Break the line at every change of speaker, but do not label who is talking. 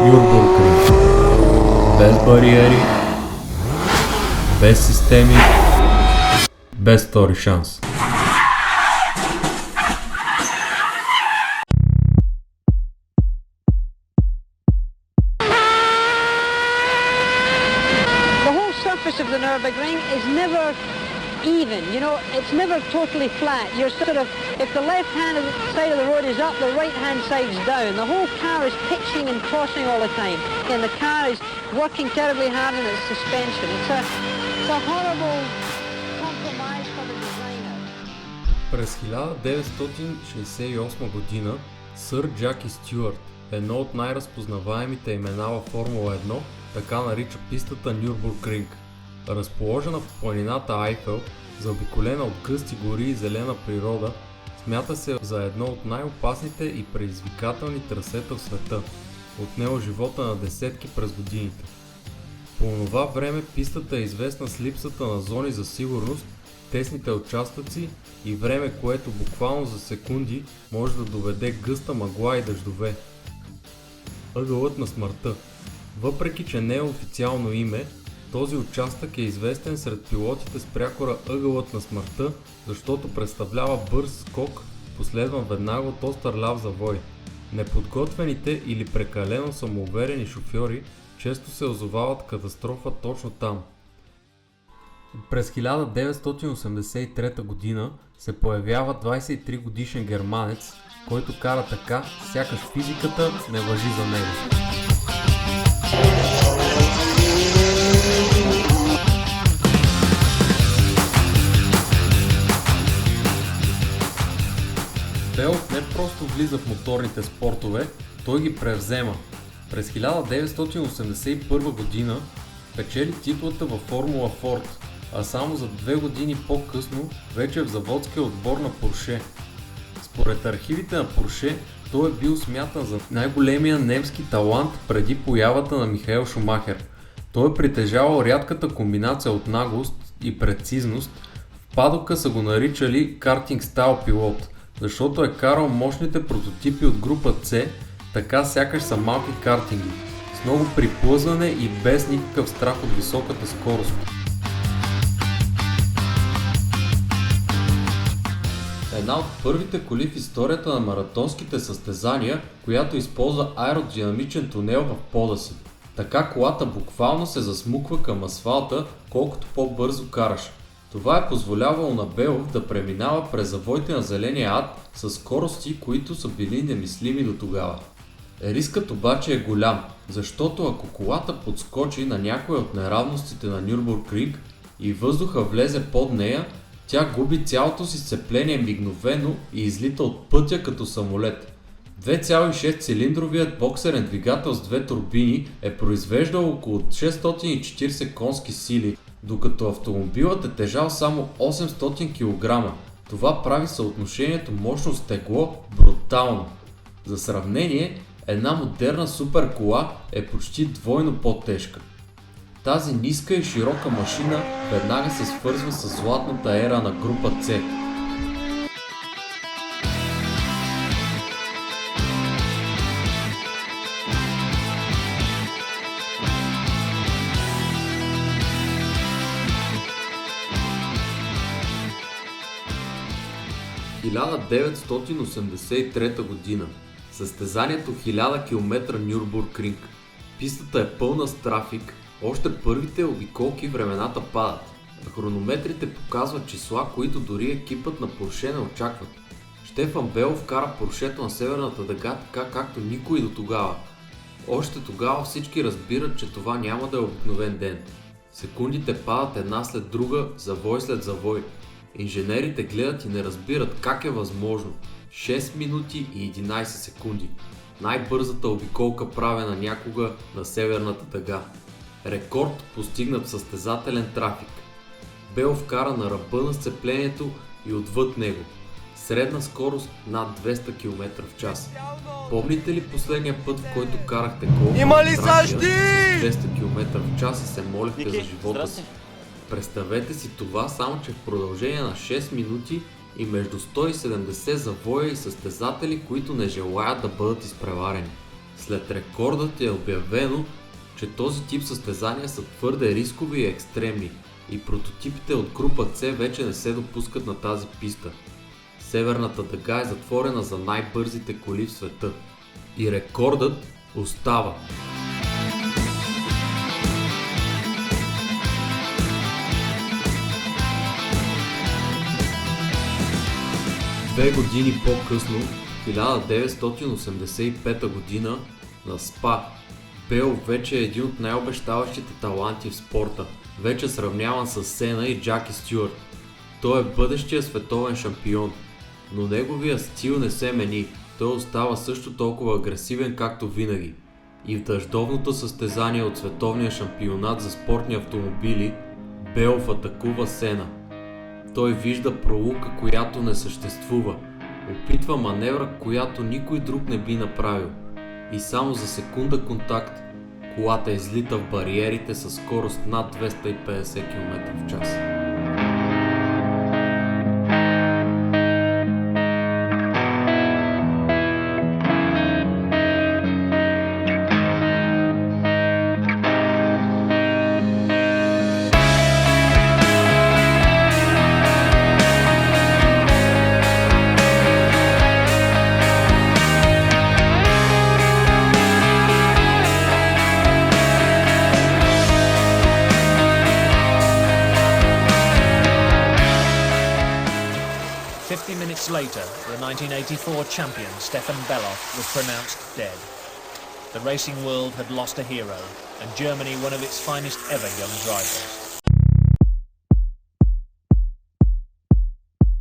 Nürburgring. Без бариери, без системи, без втори шанс.
The whole surface of the Nürburgring is never even, you know, it's never totally flat. You're sort of, if the left-hand side of the road is up, the right-hand side's down. The whole car is pitching and tossing all the time. And the car is working terribly hard in its suspension. It's a horrible compromise for the designer.
През 1968 година сър Джаки Стюарт, едно от най-разпознаваемите имена във Формула 1, така нарича пистата Нюрбургринг. Разположена в планината Айфел, заобиколена от гъсти гори и зелена природа, смята се за едно от най-опасните и предизвикателни трасета в света. Отнело живота на десетки през годините. По онова време пистата е известна с липсата на зони за сигурност, тесните участъци и време, което буквално за секунди може да доведе гъста мъгла и дъждове. Ъгълът на смъртта. Въпреки че не е официално име, този участък е известен сред пилотите с прякора ъгълът на смъртта, защото представлява бърз скок, последван веднага от остър ляв завой. Неподготвените или прекалено самоуверени шофьори често се озовават катастрофа точно там. През 1983 година се появява 23 годишен германец, който кара така, сякаш физиката не важи за него. Белов не просто влиза в моторните спортове, той ги превзема. През 1981 година печели титлата във Формула Форд, а само за 2 години по-късно вече в заводския отбор на Порше. Според архивите на Порше, той е бил смятан за най-големия немски талант преди появата на Михаел Шумахер. Той е притежавал рядката комбинация от наглост и прецизност. В падока са го наричали картинг стайл пилот, защото е карал мощните прототипи от група C, така сякаш са малки картинги, с много приплъзване и без никакъв страх от високата скорост. Една от първите коли в историята на маратонските състезания, която използва аеродинамичен тунел в пода си. Така колата буквално се засмуква към асфалта, колкото по-бързо караш. Това е позволявало на Белов да преминава през завоите на зеления ад с скорости, които са били немислими до тогава. Рискът обаче е голям, защото ако колата подскочи на някоя от неравностите на Нюрбургринг и въздуха влезе под нея, тя губи цялото си сцепление мигновено и излита от пътя като самолет. 2,6 цилиндровият боксерен двигател с две турбини е произвеждал около 640 конски сили, докато автомобилът е тежал само 800 кг. Това прави съотношението мощност-тегло брутално. За сравнение, една модерна суперкола е почти двойно по-тежка. Тази ниска и широка машина веднага се свързва с златната ера на група C. В 1983 година. Състезанието 1000 км Нюрбургринг. Пистата е пълна с трафик, още първите обиколки времената падат. Хронометрите показват числа, които дори екипът на Порше не очакват. Штефан Белов кара Поршето на Северната дъга така както никой до тогава. Още тогава всички разбират, че това няма да е обикновен ден. Секундите падат една след друга, завой след завой. Инженерите гледат и не разбират как е възможно. 6 минути и 11 секунди. Най-бързата обиколка правена някога на Северната дъга. Рекорд постигнат в състезателен трафик. Белов кара на ръба на сцеплението и отвъд него. Средна скорост над 200 км в час. Помните ли последния път, в който карахте колко? Има ли същи? 200 км в час и се молихте за живота си? Представете си това, само че в продължение на 6 минути и между 170 завоя и състезатели, които не желаят да бъдат изпреварени. След рекордът е обявено, че този тип състезания са твърде рискови и екстремни и прототипите от група C вече не се допускат на тази писта. Северната дъга е затворена за най-бързите коли в света и рекордът остава. Две години по-късно, 1985 година, на Спа, Бел вече е един от най-обещаващите таланти в спорта, вече сравняван с Сена и Джаки Стюарт. Той е бъдещия световен шампион, но неговия стил не се мени, той остава също толкова агресивен както винаги. И в дъждовното състезание от световния шампионат за спортни автомобили, Белов атакува Сена. Той вижда пролука, която не съществува, опитва маневра, която никой друг не би направил. И само за секунда контакт, колата излита в бариерите със скорост над 250 км в час.
Minutes later, the 1984 champion Stefan Bellof was pronounced dead. The racing world had lost a hero, and Germany one of its finest ever young drivers.